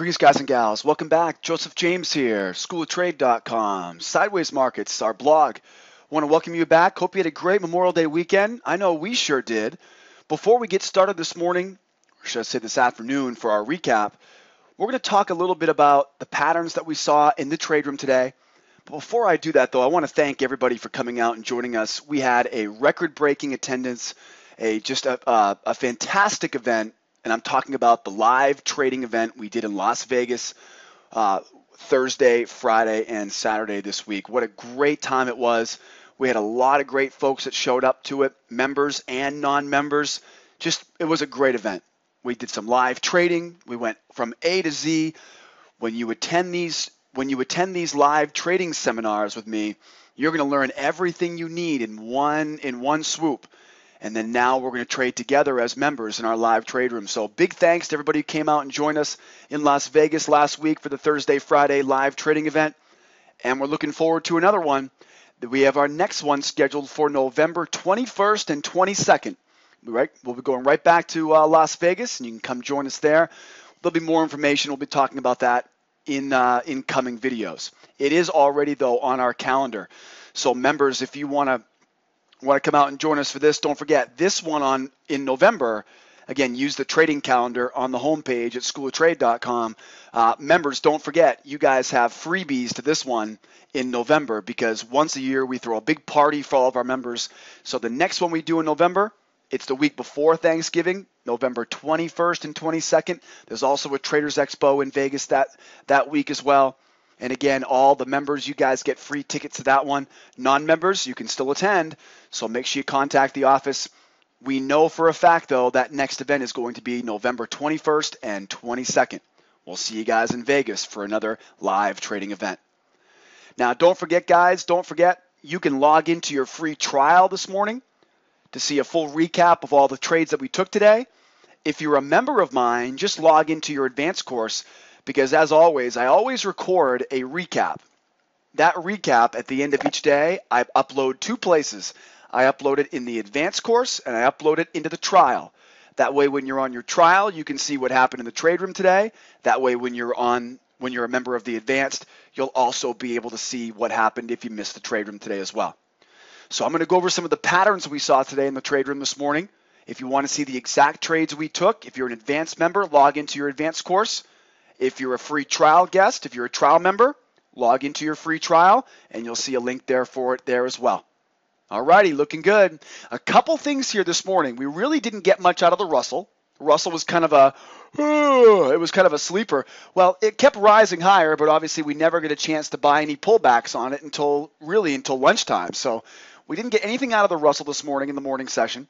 Greetings, guys and gals. Welcome back. Joseph James here, schooloftrade.com. Sideways Markets, our blog. Want to welcome you back. Hope you had a great Memorial Day weekend. I know we sure did. Before we get started this morning, or should I say this afternoon for our recap, we're going to talk a little bit about the patterns that we saw in the trade room today. But before I do that, though, I want to thank everybody for coming out and joining us. We had a record-breaking attendance, just a fantastic event. And I'm talking about the live trading event we did in Las Vegas Thursday, Friday, and Saturday this week. What a great time it was. We had a lot of great folks that showed up to it, members and non-members. It was a great event. We did some live trading. We went from A to Z. When you attend these live trading seminars with me, you're going to learn everything you need in one swoop. And then now we're going to trade together as members in our live trade room. So big thanks to everybody who came out and joined us in Las Vegas last week for the Thursday, Friday live trading event. And we're looking forward to another one. We have our next one scheduled for November 21st and 22nd. We'll be going right back to Las Vegas, and you can come join us there. There'll be more information. We'll be talking about that in coming videos. It is already, though, on our calendar. So members, if you want to come out and join us for this, don't forget this one in November. Again, use the trading calendar on the homepage at schooloftrade.com. Members, don't forget, you guys have freebies to this one in November because once a year we throw a big party for all of our members. So the next one we do in November, it's the week before Thanksgiving, November 21st and 22nd. There's also a Traders Expo in Vegas that week as well. And again, all the members, you guys get free tickets to that one. Non-members, you can still attend, so make sure you contact the office. We know for a fact, though, that next event is going to be November 21st and 22nd. We'll see you guys in Vegas for another live trading event. Now, don't forget, guys, you can log into your free trial this morning to see a full recap of all the trades that we took today. If you're a member of mine, just log into your advanced course, because as always, I always record a recap. That recap at the end of each day, I upload two places. I upload it in the advanced course and I upload it into the trial. That way when you're on your trial, you can see what happened in the trade room today. That way when you're a member of the advanced, you'll also be able to see what happened if you missed the trade room today as well. So I'm going to go over some of the patterns we saw today in the trade room this morning. If you want to see the exact trades we took, if you're an advanced member, log into your advanced course. If you're a free trial guest, if you're a trial member, log into your free trial, and you'll see a link there for it there as well. All righty, looking good. A couple things here this morning. We really didn't get much out of the Russell. Russell was kind of a sleeper. Well, it kept rising higher, but obviously we never get a chance to buy any pullbacks on it until lunchtime. So we didn't get anything out of the Russell this morning in the morning session.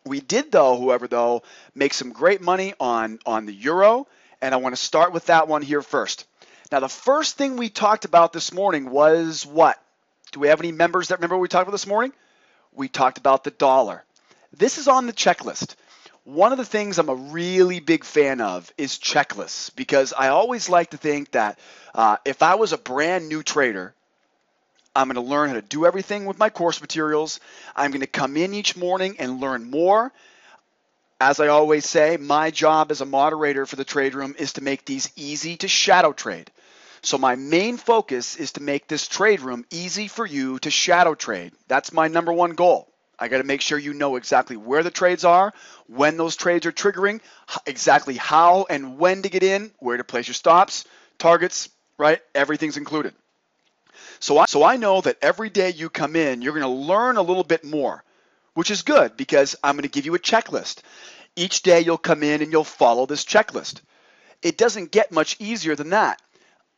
We did, however, make some great money on the Euro. And I want to start with that one here first. Now, the first thing we talked about this morning was what? Do we have any members that remember what we talked about this morning? We talked about the dollar. This is on the checklist. One of the things I'm a really big fan of is checklists, because I always like to think that if I was a brand new trader, I'm going to learn how to do everything with my course materials. I'm going to come in each morning and learn more. As I always say, my job as a moderator for the trade room is to make these easy to shadow trade. So my main focus is to make this trade room easy for you to shadow trade. That's my number one goal. I got to make sure you know exactly where the trades are, when those trades are triggering, exactly how and when to get in, where to place your stops, targets, right? Everything's included. So I know that every day you come in, you're going to learn a little bit more, which is good because I'm going to give you a checklist. Each day you'll come in and you'll follow this checklist. It doesn't get much easier than that.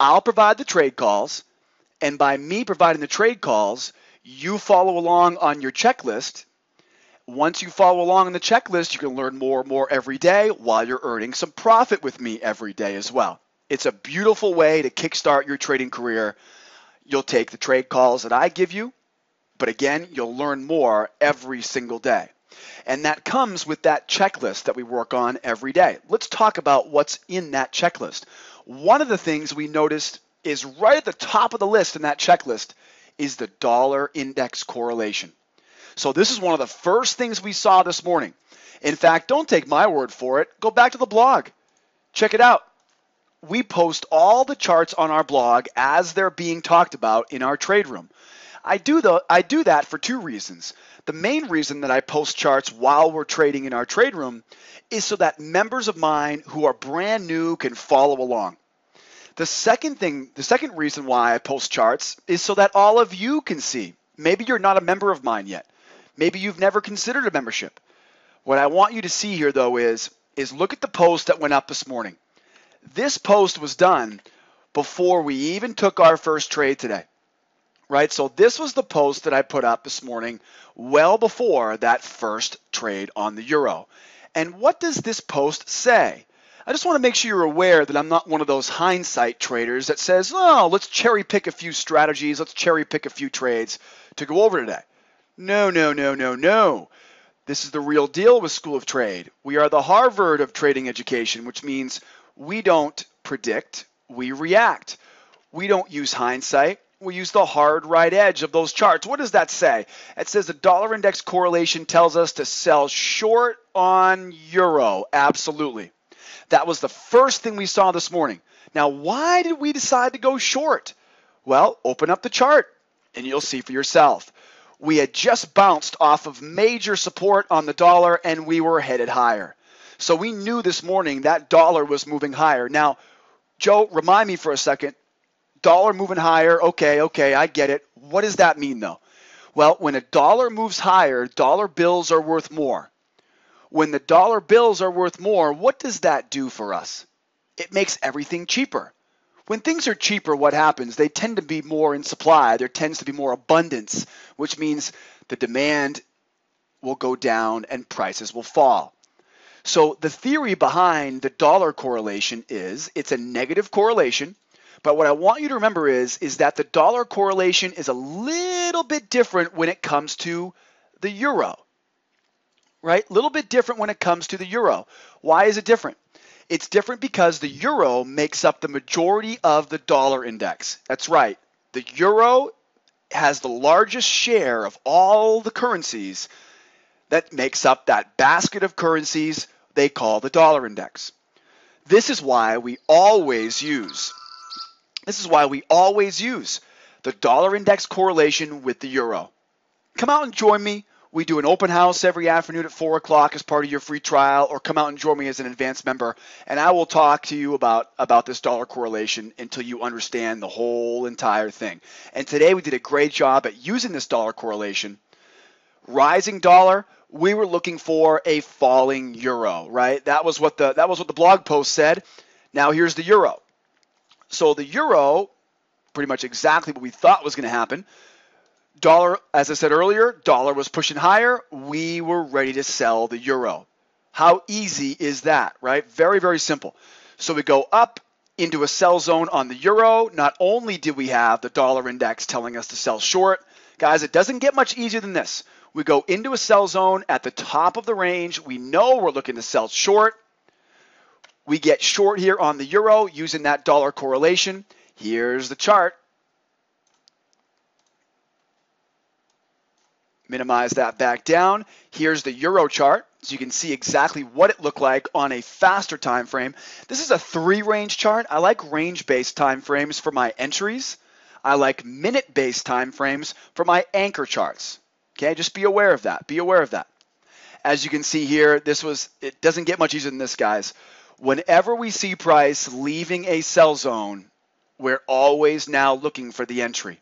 I'll provide the trade calls, and by me providing the trade calls, you follow along on your checklist. Once you follow along on the checklist, you can learn more and more every day while you're earning some profit with me every day as well. It's a beautiful way to kickstart your trading career. You'll take the trade calls that I give you, but again, you'll learn more every single day. And that comes with that checklist that we work on every day. Let's talk about what's in that checklist. One of the things we noticed is right at the top of the list in that checklist is the dollar index correlation. So this is one of the first things we saw this morning. In fact, don't take my word for it. Go back to the blog. Check it out. we post all the charts on our blog as they're being talked about in our trade room. I do that for two reasons. The main reason that I post charts while we're trading in our trade room is so that members of mine who are brand new can follow along. The second reason why I post charts is so that all of you can see. Maybe you're not a member of mine yet. Maybe you've never considered a membership. What I want you to see here, though, is look at the post that went up this morning. This post was done before we even took our first trade today, right? So this was the post that I put up this morning well before that first trade on the euro. And what does this post say? I just want to make sure you're aware that I'm not one of those hindsight traders that says, oh, let's cherry pick a few strategies, let's cherry pick a few trades to go over today. No, no, no, no, no. This is the real deal with School of Trade. We are the Harvard of trading education, which means we don't predict, we react. We don't use hindsight. We use the hard right edge of those charts. What does that say? It says the dollar index correlation tells us to sell short on euro. Absolutely. That was the first thing we saw this morning. Now, why did we decide to go short? Well, open up the chart and you'll see for yourself. We had just bounced off of major support on the dollar and we were headed higher. So we knew this morning that dollar was moving higher. Now, Joe, remind me for a second. Dollar moving higher, okay, I get it. What does that mean though? Well, when a dollar moves higher, dollar bills are worth more. When the dollar bills are worth more, what does that do for us? It makes everything cheaper. When things are cheaper, what happens? They tend to be more in supply. There tends to be more abundance, which means the demand will go down and prices will fall. So the theory behind the dollar correlation is it's a negative correlation. But what I want you to remember is that the dollar correlation is a little bit different when it comes to the euro, right? A little bit different when it comes to the euro. Why is it different? It's different because the euro makes up the majority of the dollar index. That's right. The euro has the largest share of all the currencies that makes up that basket of currencies they call the dollar index. This is why we always use the dollar index correlation with the euro. Come out and join me. We do an open house every afternoon at 4 o'clock as part of your free trial, or come out and join me as an advanced member, and I will talk to you about this dollar correlation until you understand the whole entire thing. And today we did a great job at using this dollar correlation. Rising dollar, we were looking for a falling euro, right? That was what the blog post said. Now here's the euro. So the euro, pretty much exactly what we thought was going to happen. Dollar, as I said earlier, dollar was pushing higher. We were ready to sell the euro. How easy is that, right? Very, very simple. So we go up into a sell zone on the euro. Not only did we have the dollar index telling us to sell short, guys, it doesn't get much easier than this. We go into a sell zone at the top of the range. We know we're looking to sell short. We get short here on the euro using that dollar correlation. Here's the chart. Minimize that back down. Here's the euro chart, so you can see exactly what it looked like on a faster time frame. This is a 3-range chart. I like range-based time frames for my entries. I like minute-based time frames for my anchor charts. Okay, just be aware of that. Be aware of that. As you can see here, it doesn't get much easier than this, guys. Whenever we see price leaving a sell zone, we're always now looking for the entry.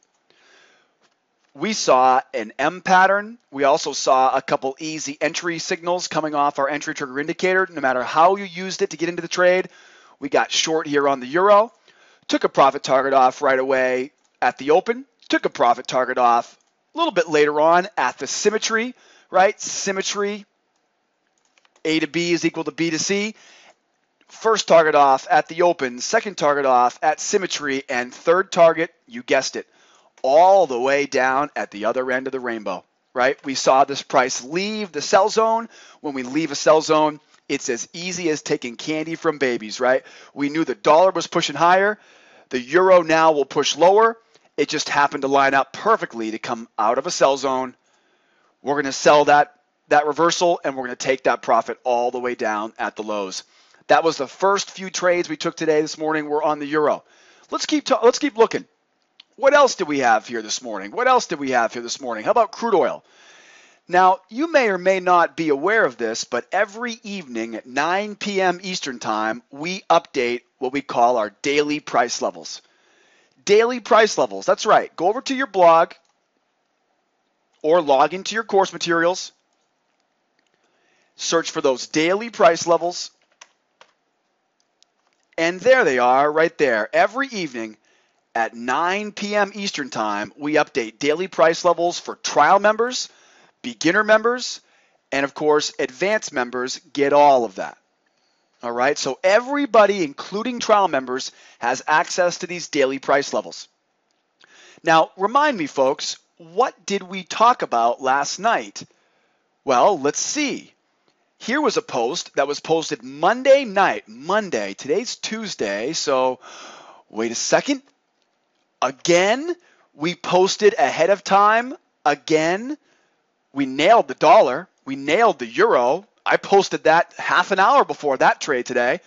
We saw an M pattern. We also saw a couple easy entry signals coming off our entry trigger indicator. No matter how you used it to get into the trade, we got short here on the euro. Took a profit target off right away at the open. Took a profit target off a little bit later on at the symmetry, right? Symmetry, A to B is equal to B to C. First target off at the open, second target off at symmetry, and third target, you guessed it, all the way down at the other end of the rainbow, right? We saw this price leave the sell zone. When we leave a sell zone, it's as easy as taking candy from babies, right? We knew the dollar was pushing higher. The euro now will push lower. It just happened to line up perfectly to come out of a sell zone. We're going to sell that reversal, and we're going to take that profit all the way down at the lows. That was the first few trades we took this morning were on the euro. Let's keep looking. What else did we have here this morning? How about crude oil? Now, you may or may not be aware of this, but every evening at 9 p.m. Eastern Time, we update what we call our daily price levels. Daily price levels, that's right. Go over to your blog or log into your course materials. Search for those daily price levels. And there they are right there. Every evening at 9 p.m. Eastern Time, we update daily price levels for trial members, beginner members, and of course, advanced members get all of that. All right, so everybody, including trial members, has access to these daily price levels. Now, remind me, folks, what did we talk about last night? Well, let's see. Here was a post that was posted Monday night. Monday, today's Tuesday, so wait a second. Again, we posted ahead of time. Again, we nailed the dollar. We nailed the euro. I posted that half an hour before that trade today.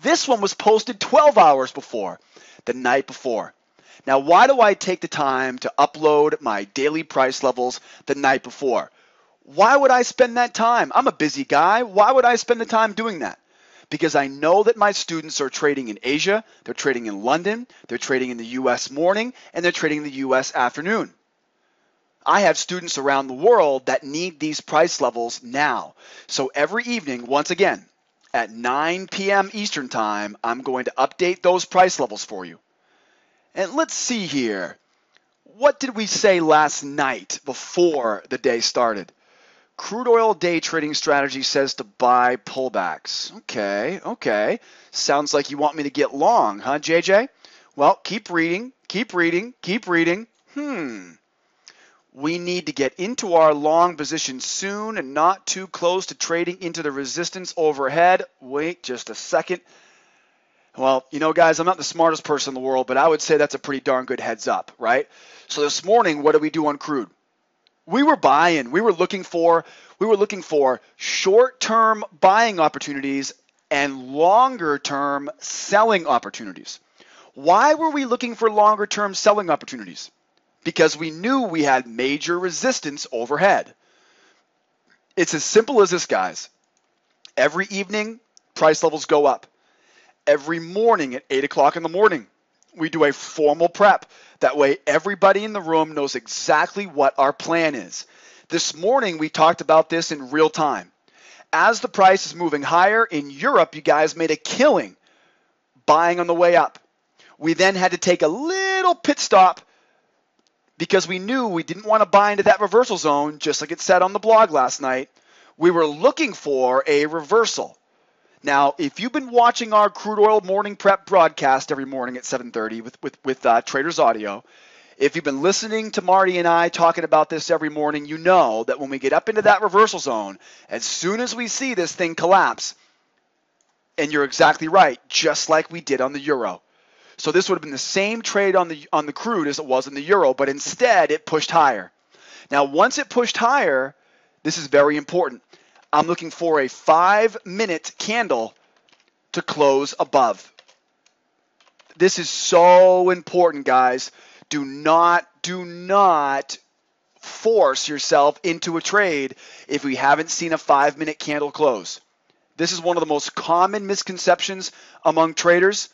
This one was posted 12 hours before, the night before. Now, why do I take the time to upload my daily price levels the night before? Why would I spend that time? I'm a busy guy. Why would I spend the time doing that? Because I know that my students are trading in Asia, they're trading in London, they're trading in the U.S. morning, and they're trading in the U.S. afternoon. I have students around the world that need these price levels now. So every evening, once again, at 9 p.m. Eastern Time, I'm going to update those price levels for you. And let's see here. What did we say last night before the day started? Crude oil day trading strategy says to buy pullbacks. Okay. Sounds like you want me to get long, huh, JJ? Well, keep reading. We need to get into our long position soon and not too close to trading into the resistance overhead. Wait just a second. Well, guys, I'm not the smartest person in the world, but I would say that's a pretty darn good heads up, right? So this morning, what did we do on crude? We were buying. We were looking for short-term buying opportunities and longer-term selling opportunities. Why were we looking for longer-term selling opportunities? Because we knew we had major resistance overhead. It's as simple as this, guys. Every evening, price levels go up. Every morning at 8 o'clock in the morning, we do a formal prep. That way, everybody in the room knows exactly what our plan is. This morning, we talked about this in real time. As the price is moving higher in Europe, you guys made a killing buying on the way up. We then had to take a little pit stop because we knew we didn't want to buy into that reversal zone, just like it said on the blog last night. We were looking for a reversal. Now, if you've been watching our crude oil morning prep broadcast every morning at 7:30 with Traders Audio, if you've been listening to Marty and I talking about this every morning, you know that when we get up into that reversal zone, as soon as we see this thing collapse, and you're exactly right, just like we did on the euro. So this would have been the same trade on the crude as it was in the euro, but instead it pushed higher. Now, once it pushed higher, this is very important. I'm looking for a 5-minute candle to close above. This is so important, guys. Do not force yourself into a trade if we haven't seen a 5-minute candle close. This is one of the most common misconceptions among traders,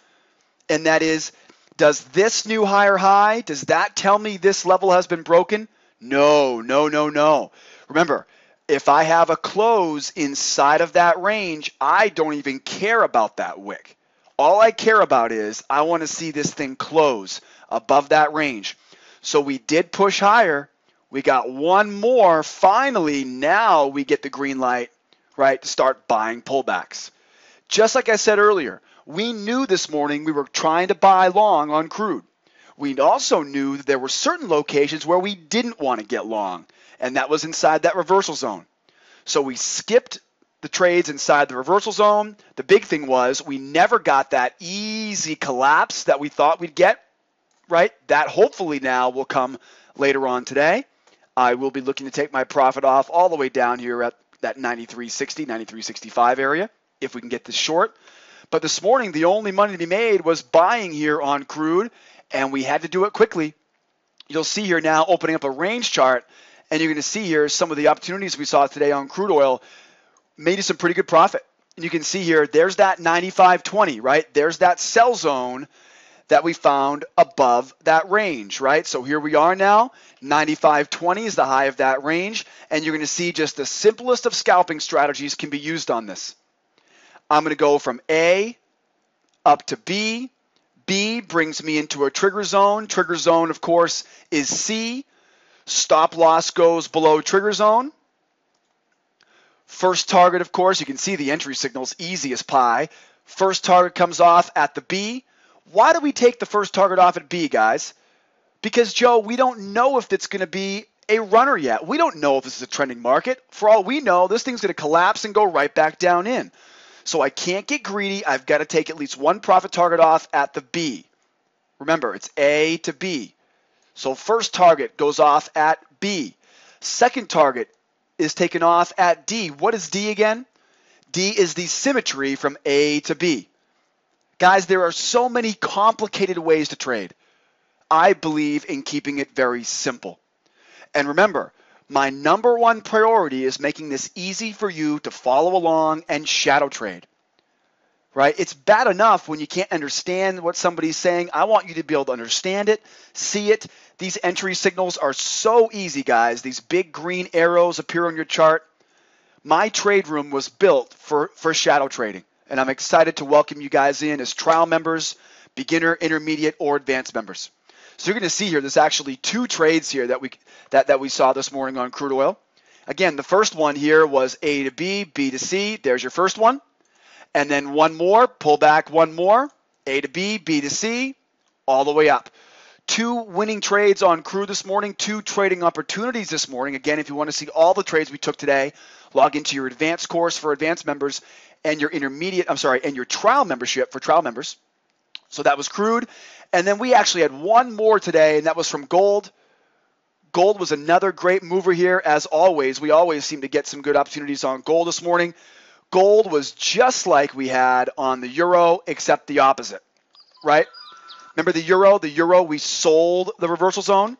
and that is, does this new higher high, does that tell me this level has been broken? No. Remember, if I have a close inside of that range, I don't even care about that wick. All I care about is I want to see this thing close above that range. So we did push higher. We got one more. Finally, now we get the green light, right, to start buying pullbacks. Just like I said earlier, we knew this morning we were trying to buy long on crude. We also knew that there were certain locations where we didn't want to get long, and that was inside that reversal zone. So we skipped the trades inside the reversal zone. The big thing was we never got that easy collapse that we thought we'd get, right? That hopefully now will come later on today. I will be looking to take my profit off all the way down here at that 93.60, 93.65 area if we can get this short. But this morning, the only money to be made was buying here on crude, and we had to do it quickly. You'll see here now opening up a range chart, and you're going to see here some of the opportunities we saw today on crude oil made us some pretty good profit. And you can see here, there's that 95.20, right? There's that sell zone that we found above that range, right? So here we are now, 95.20 is the high of that range, and you're going to see just the simplest of scalping strategies can be used on this. I'm going to go from A up to B. B brings me into a trigger zone. Trigger zone, of course, is C. Stop loss goes below trigger zone. First target, of course, you can see the entry signals easy as pie. First target comes off at the B. Why do we take the first target off at B, guys? Because, Joe, we don't know if it's going to be a runner yet. We don't know if this is a trending market. For all we know, this thing's going to collapse and go right back down in. So I can't get greedy. I've got to take at least one profit target off at the B. Remember, it's A to B. So first target goes off at B. Second target is taken off at D. What is D again? D is the symmetry from A to B. Guys, there are so many complicated ways to trade. I believe in keeping it very simple. And remember, my number one priority is making this easy for you to follow along and shadow trade. Right? It's bad enough when you can't understand what somebody's saying. I want you to be able to understand it, see it. These entry signals are so easy, guys. These big green arrows appear on your chart. My trade room was built for shadow trading, and I'm excited to welcome you guys in as trial members, beginner, intermediate, or advanced members. So you're going to see here, there's actually two trades here that we saw this morning on crude oil. Again, the first one here was A to B, B to C. There's your first one. And then one more, pull back one more, A to B, B to C, all the way up. Two winning trades on crude this morning, two trading opportunities this morning. Again, if you want to see all the trades we took today, log into your advanced course for advanced members and your and your trial membership for trial members. So that was crude. And then we actually had one more today, and that was from gold. Gold was another great mover here, as always. We always seem to get some good opportunities on gold this morning. Gold was just like we had on the euro, except the opposite, right? Remember the euro? The euro, we sold the reversal zone.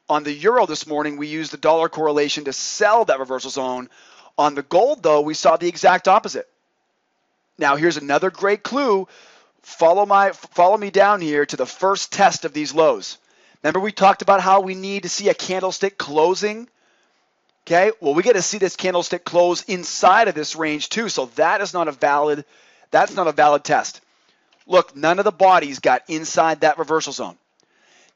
On the euro this morning, we used the dollar correlation to sell that reversal zone. On the gold, though, we saw the exact opposite. Now, here's another great clue. Follow me down here to the first test of these lows. Remember we talked about how we need to see a candlestick closing? Okay, well, we get to see this candlestick close inside of this range too, so that's not a valid test. Look, none of the bodies got inside that reversal zone.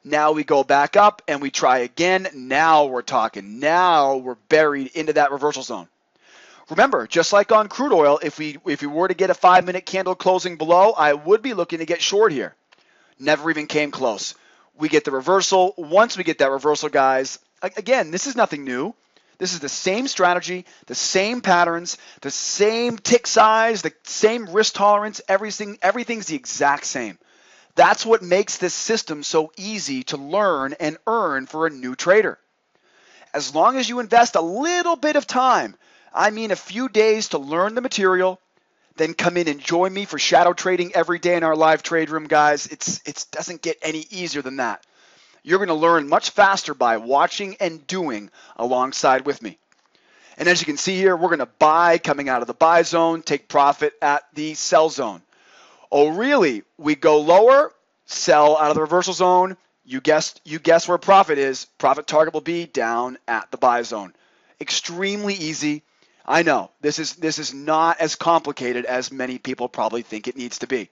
Now we go back up and we try again. Now we're talking. Now we're buried into that reversal zone. Remember, just like on crude oil, if we were to get a 5-minute candle closing below, I would be looking to get short here. Never even came close. We get the reversal. Once we get that reversal, guys, again, this is nothing new. This is the same strategy, the same patterns, the same tick size, the same risk tolerance, everything's the exact same. That's what makes this system so easy to learn and earn for a new trader. As long as you invest a little bit of time, I mean a few days to learn the material, then come in and join me for shadow trading every day in our live trade room, guys. It doesn't get any easier than that. You're going to learn much faster by watching and doing alongside with me. And as you can see here, we're going to buy coming out of the buy zone, take profit at the sell zone. Oh, really? We go lower, sell out of the reversal zone. You guess where profit is. Profit target will be down at the buy zone. Extremely easy. I know this is not as complicated as many people probably think it needs to be.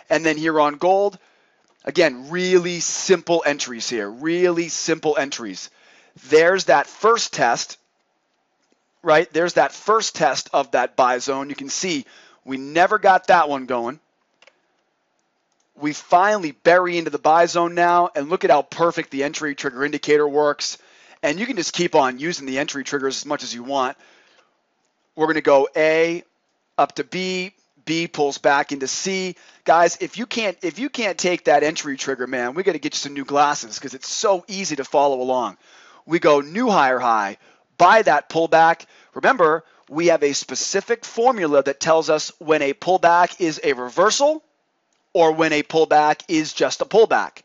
And then here on gold, again, really simple entries here. Really simple entries. There's that first test, right? There's that first test of that buy zone. You can see we never got that one going. We finally bury into the buy zone now, and look at how perfect the entry trigger indicator works. And you can just keep on using the entry triggers as much as you want. We're going to go A up to B. B pulls back into C. Guys, if you can't take that entry trigger, man, we got to get you some new glasses because it's so easy to follow along. We go new higher high, buy that pullback. Remember, We have a specific formula that tells us when a pullback is a reversal or when a pullback is just a pullback.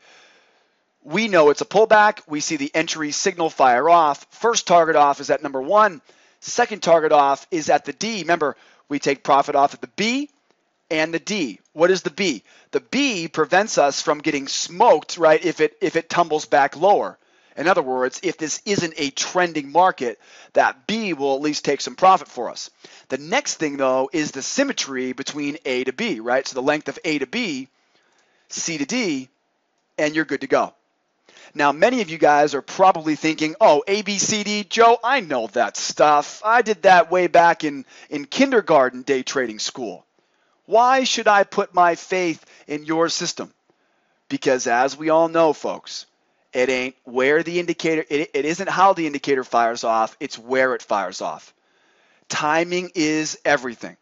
We know it's a pullback. We see the entry signal fire off. First target off is at number 1. Second target off is at the D. Remember, we take profit off at the B and the D. What is the B? The B prevents us from getting smoked, right, if it tumbles back lower. In other words, if this isn't a trending market, that B will at least take some profit for us. The next thing, though, is the symmetry between A to B, right? So the length of A to B, C to D, and you're good to go. Now, many of you guys are probably thinking, oh, A, B, C, D, Joe, I know that stuff. I did that way back in kindergarten day trading school. Why should I put my faith in your system? Because as we all know, folks, it ain't where the indicator, it isn't how the indicator fires off, it's where it fires off. Timing is everything.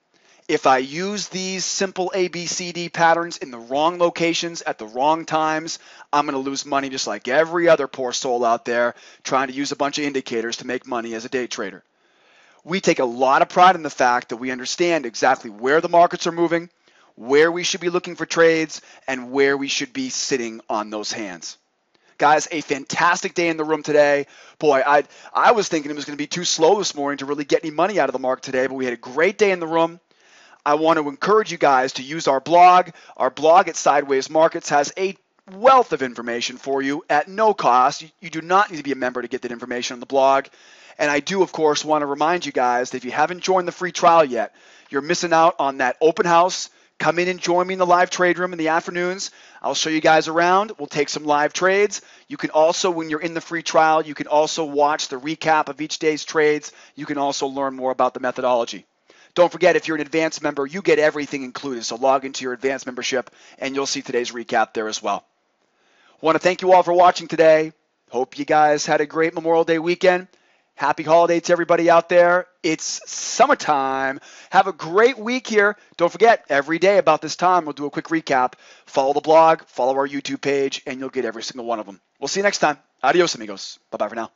If I use these simple ABCD patterns in the wrong locations at the wrong times, I'm going to lose money just like every other poor soul out there trying to use a bunch of indicators to make money as a day trader. We take a lot of pride in the fact that we understand exactly where the markets are moving, where we should be looking for trades, and where we should be sitting on those hands. Guys, a fantastic day in the room today. Boy, I was thinking it was going to be too slow this morning to really get any money out of the market today, but we had a great day in the room. I want to encourage you guys to use our blog. Our blog at Sideways Markets has a wealth of information for you at no cost. You do not need to be a member to get that information on the blog. And I do, of course, want to remind you guys that if you haven't joined the free trial yet, you're missing out on that open house. Come in and join me in the live trade room in the afternoons. I'll show you guys around. We'll take some live trades. You can also, when you're in the free trial, you can also watch the recap of each day's trades. You can also learn more about the methodology. Don't forget, if you're an advanced member, you get everything included. So log into your advanced membership, and you'll see today's recap there as well. Want to thank you all for watching today. Hope you guys had a great Memorial Day weekend. Happy holiday to everybody out there. It's summertime. Have a great week here. Don't forget, every day about this time, we'll do a quick recap. Follow the blog, follow our YouTube page, and you'll get every single one of them. We'll see you next time. Adios, amigos. Bye-bye for now.